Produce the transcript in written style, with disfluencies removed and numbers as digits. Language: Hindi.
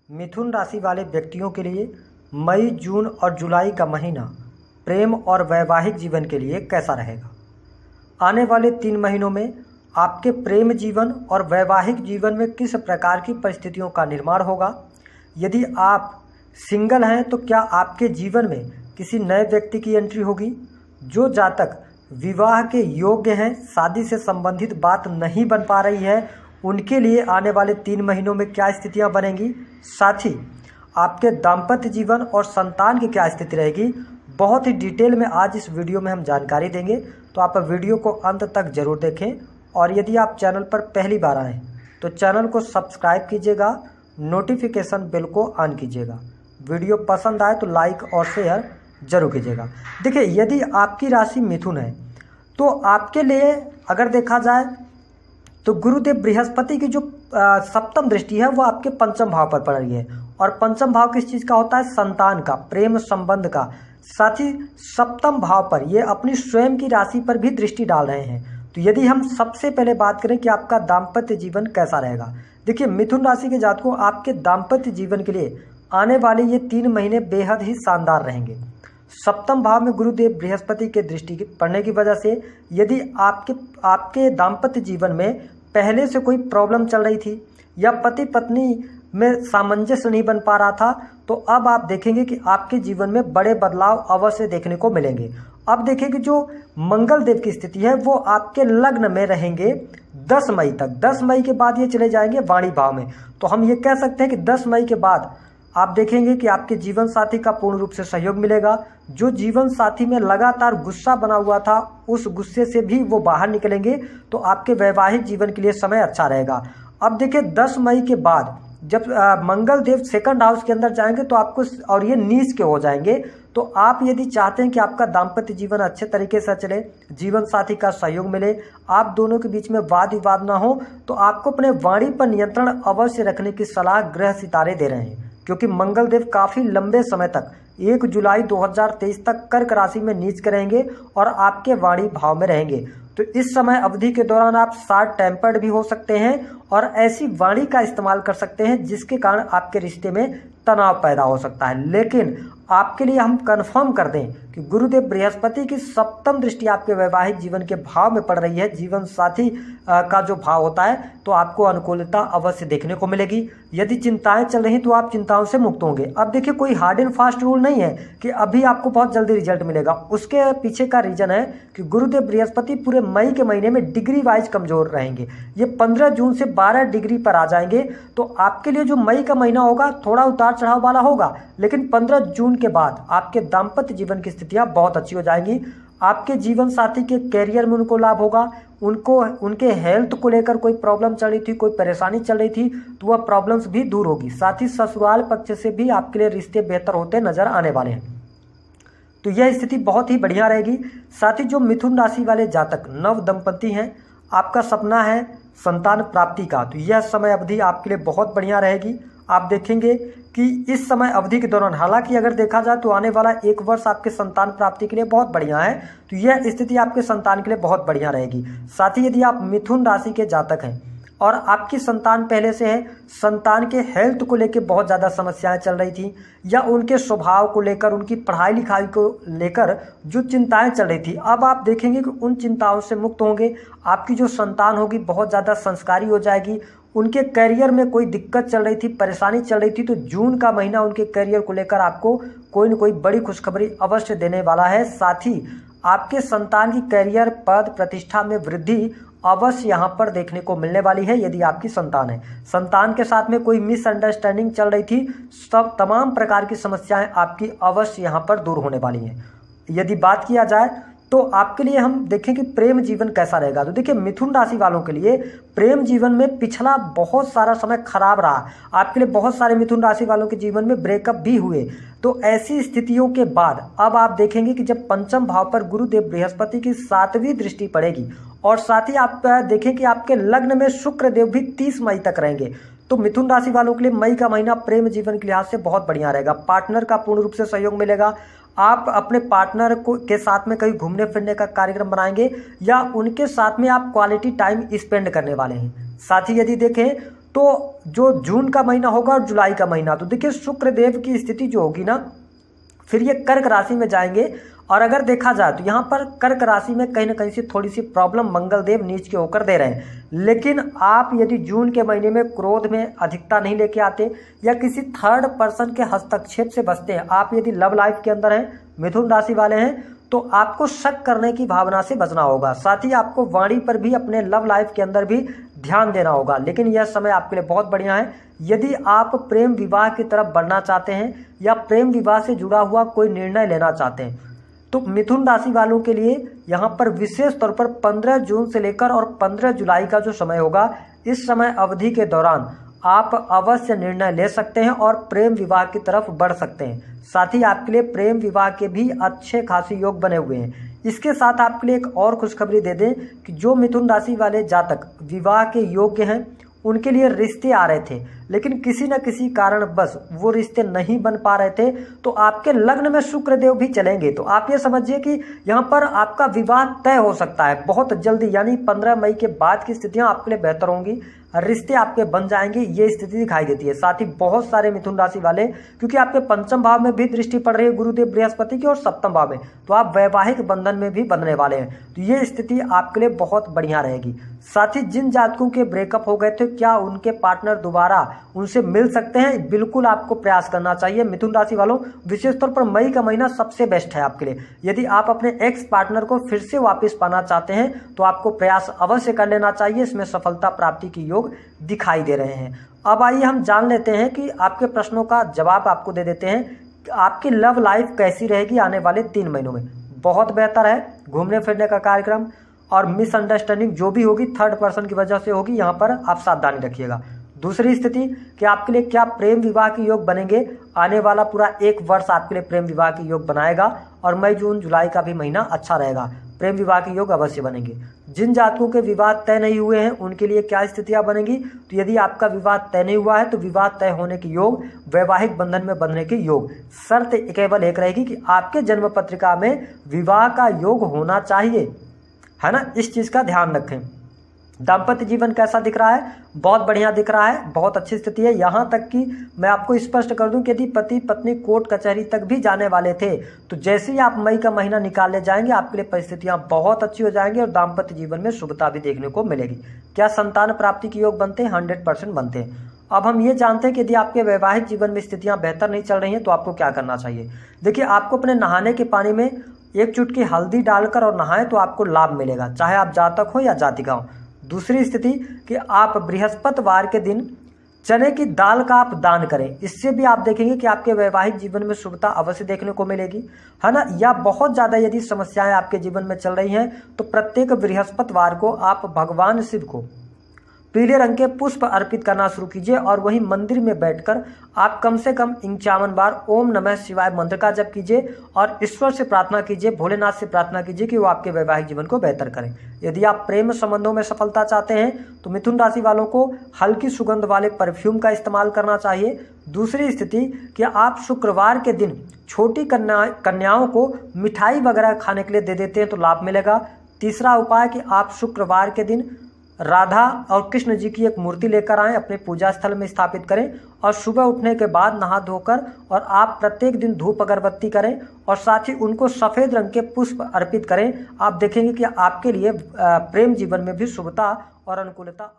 मिथुन राशि वाले व्यक्तियों के लिए मई, जून और जुलाई का महीना प्रेम और वैवाहिक जीवन के लिए कैसा रहेगा। आने वाले 3 महीनों में आपके प्रेम जीवन और वैवाहिक जीवन में किस प्रकार की परिस्थितियों का निर्माण होगा। यदि आप सिंगल हैं तो क्या आपके जीवन में किसी नए व्यक्ति की एंट्री होगी। जो जातक विवाह के योग्य हैं, शादी से संबंधित बात नहीं बन पा रही है, उनके लिए आने वाले 3 महीनों में क्या स्थितियां बनेंगी। साथ ही आपके दाम्पत्य जीवन और संतान की क्या स्थिति रहेगी, बहुत ही डिटेल में आज इस वीडियो में हम जानकारी देंगे। तो आप वीडियो को अंत तक जरूर देखें और यदि आप चैनल पर पहली बार आए तो चैनल को सब्सक्राइब कीजिएगा, नोटिफिकेशन बेल को ऑन कीजिएगा। वीडियो पसंद आए तो लाइक और शेयर जरूर कीजिएगा। देखिए, यदि आपकी राशि मिथुन है तो आपके लिए अगर देखा जाए तो गुरुदेव बृहस्पति की जो सप्तम दृष्टि है वो आपके पंचम भाव पर पड़ रही है। और पंचम भाव किस चीज़ का होता है, संतान का, प्रेम संबंध का। साथ ही सप्तम भाव पर ये अपनी स्वयं की राशि पर भी दृष्टि डाल रहे हैं। तो यदि हम सबसे पहले बात करें कि आपका दाम्पत्य जीवन कैसा रहेगा। देखिए, मिथुन राशि के जातकों, आपके दाम्पत्य जीवन के लिए आने वाले ये 3 महीने बेहद ही शानदार रहेंगे। सप्तम भाव में गुरुदेव बृहस्पति के दृष्टि पड़ने की वजह से यदि आपके दाम्पत्य जीवन में पहले से कोई प्रॉब्लम चल रही थी या पति पत्नी में सामंजस्य नहीं बन पा रहा था, तो अब आप देखेंगे कि आपके जीवन में बड़े बदलाव अवश्य देखने को मिलेंगे। अब देखिए कि जो मंगल देव की स्थिति है वो आपके लग्न में रहेंगे 10 मई तक। 10 मई के बाद ये चले जाएंगे वाणी भाव में। तो हम ये कह सकते हैं कि 10 मई के बाद आप देखेंगे कि आपके जीवन साथी का पूर्ण रूप से सहयोग मिलेगा। जो जीवन साथी में लगातार गुस्सा बना हुआ था, उस गुस्से से भी वो बाहर निकलेंगे। तो आपके वैवाहिक जीवन के लिए समय अच्छा रहेगा। अब देखिए, 10 मई के बाद जब मंगल देव सेकंड हाउस के अंदर जाएंगे तो आपको, और ये नीच के हो जाएंगे, तो आप यदि चाहते हैं कि आपका दाम्पत्य जीवन अच्छे तरीके से चले, जीवन साथी का सहयोग मिले, आप दोनों के बीच में वाद विवाद ना हो, तो आपको अपने वाणी पर नियंत्रण अवश्य रखने की सलाह ग्रह सितारे दे रहे हैं। क्योंकि मंगल देव काफी लंबे समय तक 1 जुलाई 2023 तक कर्क राशि में नीच करेंगे और आपके वाणी भाव में रहेंगे। तो इस समय अवधि के दौरान आप शॉर्ट टेम्पर्ड भी हो सकते हैं और ऐसी वाणी का इस्तेमाल कर सकते हैं जिसके कारण आपके रिश्ते में तनाव पैदा हो सकता है। लेकिन आपके लिए हम कंफर्म कर दें कि गुरुदेव बृहस्पति की सप्तम दृष्टि आपके वैवाहिक जीवन के भाव में पड़ रही है, जीवन साथी का जो भाव होता है, तो आपको अनुकूलता अवश्य देखने को मिलेगी। यदि चिंताएं चल रही तो आप चिंताओं से मुक्त होंगे। अब देखिए, कोई हार्ड एंड फास्ट रूल नहीं है कि अभी आपको बहुत जल्दी रिजल्ट मिलेगा। उसके पीछे का रीजन है कि गुरुदेव बृहस्पति पूरे मई के महीने में डिग्री वाइज कमजोर रहेंगे। ये 15 जून से 12 डिग्री पर आ जाएंगे। तो आपके लिए जो मई का महीना होगा थोड़ा उतार चढ़ाव वाला होगा, लेकिन 15 जून के बाद आपके दाम्पत्य जीवन की स्थितियां बहुत अच्छी हो जाएंगी। आपके जीवन साथी के कैरियर में उनको लाभ होगा। उनके हेल्थ को लेकर कोई प्रॉब्लम चल रही थी, कोई परेशानी चल रही थी, तो वह प्रॉब्लम्स भी दूर होगी। साथ ही ससुराल पक्ष से भी आपके लिए रिश्ते बेहतर होते नजर आने वाले हैं। तो यह स्थिति बहुत ही बढ़िया रहेगी। साथ ही जो मिथुन राशि वाले जातक नव दंपति हैं, आपका सपना है संतान प्राप्ति का, तो यह समय अवधि आपके लिए बहुत बढ़िया रहेगी। आप देखेंगे कि इस समय अवधि के दौरान, हालांकि अगर देखा जाए तो आने वाला 1 वर्ष आपके संतान प्राप्ति के लिए बहुत बढ़िया है। तो यह स्थिति आपके संतान के लिए बहुत बढ़िया रहेगी। साथ ही यदि आप मिथुन राशि के जातक हैं और आपकी संतान पहले से है, संतान के हेल्थ को लेकर बहुत ज़्यादा समस्याएं चल रही थी या उनके स्वभाव को लेकर, उनकी पढ़ाई लिखाई को लेकर जो चिंताएं चल रही थी, अब आप देखेंगे कि उन चिंताओं से मुक्त होंगे। आपकी जो संतान होगी बहुत ज़्यादा संस्कारी हो जाएगी। उनके करियर में कोई दिक्कत चल रही थी, परेशानी चल रही थी, तो जून का महीना उनके करियर को लेकर आपको कोई न कोई बड़ी खुशखबरी अवश्य देने वाला है। साथ ही आपके संतान की करियर, पद, प्रतिष्ठा में वृद्धि अवश्य यहाँ पर देखने को मिलने वाली है। यदि आपकी संतान है, संतान के साथ में कोई मिसअंडरस्टैंडिंग चल रही थी, सब तमाम प्रकार की समस्याएं आपकी अवश्य यहाँ पर दूर होने वाली हैं। यदि बात किया जाए तो आपके लिए हम देखें कि प्रेम जीवन कैसा रहेगा। तो देखिए, मिथुन राशि वालों के लिए प्रेम जीवन में पिछला बहुत सारा समय खराब रहा। आपके लिए बहुत सारे मिथुन राशि वालों के जीवन में ब्रेकअप भी हुए। तो ऐसी स्थितियों के बाद अब आप देखेंगे कि जब पंचम भाव पर गुरुदेव बृहस्पति की 7वीं दृष्टि पड़ेगी और साथ ही आप देखें कि आपके लग्न में शुक्र देव भी 30 मई तक रहेंगे, तो मिथुन राशि वालों के लिए मई का महीना प्रेम जीवन के लिहाज से बहुत बढ़िया रहेगा। पार्टनर का पूर्ण रूप से सहयोग मिलेगा। आप अपने पार्टनर के साथ में कहीं घूमने फिरने का कार्यक्रम बनाएंगे या उनके साथ में आप क्वालिटी टाइम स्पेंड करने वाले हैं। साथ ही यदि देखें तो जो जून का महीना होगा और जुलाई का महीना, तो देखिए शुक्र देव की स्थिति जो होगी ना, फिर ये कर्क राशि में जाएंगे। और अगर देखा जाए तो यहाँ पर कर्क राशि में कहीं ना कहीं से थोड़ी सी प्रॉब्लम मंगल देव नीच के होकर दे रहे हैं। लेकिन आप यदि जून के महीने में क्रोध में अधिकता नहीं लेके आते या किसी थर्ड पर्सन के हस्तक्षेप से बचते हैं, आप यदि लव लाइफ के अंदर हैं, मिथुन राशि वाले हैं, तो आपको शक करने की भावना से बचना होगा। साथ ही आपको वाणी पर भी अपने लव लाइफ के अंदर भी ध्यान देना होगा। लेकिन यह समय आपके लिए बहुत बढ़िया है। यदि आप प्रेम विवाह की तरफ बढ़ना चाहते हैं या प्रेम विवाह से जुड़ा हुआ कोई निर्णय लेना चाहते हैं, तो मिथुन राशि वालों के लिए यहाँ पर विशेष तौर पर 15 जून से लेकर और 15 जुलाई का जो समय होगा, इस समय अवधि के दौरान आप अवश्य निर्णय ले सकते हैं और प्रेम विवाह की तरफ बढ़ सकते हैं। साथ ही आपके लिए प्रेम विवाह के भी अच्छे खासे योग बने हुए हैं। इसके साथ आपके लिए एक और खुशखबरी दे दें कि जो मिथुन राशि वाले जातक विवाह के योग्य हैं, उनके लिए रिश्ते आ रहे थे लेकिन किसी न किसी कारण बस वो रिश्ते नहीं बन पा रहे थे, तो आपके लग्न में शुक्र देव भी चलेंगे। तो आप ये समझिए कि यहाँ पर आपका विवाह तय हो सकता है बहुत जल्दी, यानी 15 मई के बाद की स्थितियां आपके लिए बेहतर होंगी, रिश्ते आपके बन जाएंगे, ये स्थिति दिखाई देती है। साथ ही बहुत सारे मिथुन राशि वाले, क्योंकि आपके पंचम भाव में भी दृष्टि पड़ रही है गुरुदेव बृहस्पति की और सप्तम भाव में, तो आप वैवाहिक बंधन में भी बंधने वाले हैं। तो ये स्थिति आपके लिए बहुत बढ़िया रहेगी। साथ ही जिन जातकों के ब्रेकअप हो गए थे, क्या उनके पार्टनर दोबारा उनसे मिल सकते हैं? बिल्कुल आपको प्रयास करना चाहिए मिथुन राशि वालों। विशेष तौर पर मई का महीना सबसे बेस्ट है आपके लिए। यदि आप अपने एक्स पार्टनर को फिर से वापस पाना चाहते हैं तो आपको प्रयास अवश्य कर लेना चाहिए, इसमें सफलता प्राप्ति के योग दिखाई दे रहे हैं। अब आइए हम जान लेते हैं कि आपके प्रश्नों का जवाब आपको दे देते हैं कि आपकी लव लाइफ कैसी रहेगी आने वाले 3 महीनों में। बहुत बेहतर है, घूमने फिरने का कार्यक्रम और मिसअंडरस्टैंडिंग जो भी होगी थर्ड पर्सन की वजह से होगी, यहाँ पर आप सावधानी रखिएगा। दूसरी स्थिति कि आपके लिए क्या प्रेम विवाह के योग बनेंगे, आने वाला पूरा 1 वर्ष आपके लिए प्रेम विवाह के योग बनाएगा और मई जून जुलाई का भी महीना अच्छा रहेगा, प्रेम विवाह के योग अवश्य बनेंगे। जिन जातकों के विवाह तय नहीं हुए हैं उनके लिए क्या स्थितियां बनेंगी, तो यदि आपका विवाह तय नहीं हुआ है तो विवाह तय होने के योग, वैवाहिक बंधन में बंधने के योग। शर्त केवल एक रहेगी कि आपके जन्म पत्रिका में विवाह का योग होना चाहिए, है ना, इस चीज का ध्यान रखें। दाम्पत्य जीवन कैसा दिख रहा है? बहुत बढ़िया दिख रहा है, बहुत अच्छी स्थिति है। यहाँ तक कि मैं आपको स्पष्ट कर दूं कि यदि पति पत्नी कोर्ट कचहरी तक भी जाने वाले थे, तो जैसे ही आप मई का महीना निकालने जाएंगे आपके लिए परिस्थितियां बहुत अच्छी हो जाएंगी और दाम्पत्य जीवन में शुभता भी देखने को मिलेगी। क्या संतान प्राप्ति के योग बनते हैं? 100% बनते हैं। अब हम ये जानते हैं कि यदि आपके वैवाहिक जीवन में स्थितियां बेहतर नहीं चल रही हैं तो आपको क्या करना चाहिए। देखिए, आपको अपने नहाने के पानी में 1 चुटकी हल्दी डालकर और नहाएं तो आपको लाभ मिलेगा, चाहे आप जातक हो या जातिका हो। दूसरी स्थिति कि आप बृहस्पतिवार के दिन चने की दाल का आप दान करें, इससे भी आप देखेंगे कि आपके वैवाहिक जीवन में शुभता अवश्य देखने को मिलेगी, है ना। या बहुत ज़्यादा यदि समस्याएं आपके जीवन में चल रही हैं तो प्रत्येक बृहस्पतिवार को आप भगवान शिव को पीले रंग के पुष्प अर्पित करना शुरू कीजिए और वहीं मंदिर में बैठकर आप कम से कम 51 बार ओम नमः शिवाय मंत्र का जप कीजिए और ईश्वर से प्रार्थना कीजिए, भोलेनाथ से प्रार्थना कीजिए कि वो आपके वैवाहिक जीवन को बेहतर करें। यदि आप प्रेम संबंधों में सफलता चाहते हैं तो मिथुन राशि वालों को हल्की सुगंध वाले परफ्यूम का इस्तेमाल करना चाहिए। दूसरी स्थिति कि आप शुक्रवार के दिन छोटी कन्याओं को मिठाई वगैरह खाने के लिए दे देते हैं तो लाभ मिलेगा। तीसरा उपाय कि आप शुक्रवार के दिन राधा और कृष्ण जी की एक मूर्ति लेकर आएं, अपने पूजा स्थल में स्थापित करें और सुबह उठने के बाद नहा धोकर और आप प्रत्येक दिन धूप अगरबत्ती करें और साथ ही उनको सफ़ेद रंग के पुष्प अर्पित करें। आप देखेंगे कि आपके लिए प्रेम जीवन में भी शुभता और अनुकूलता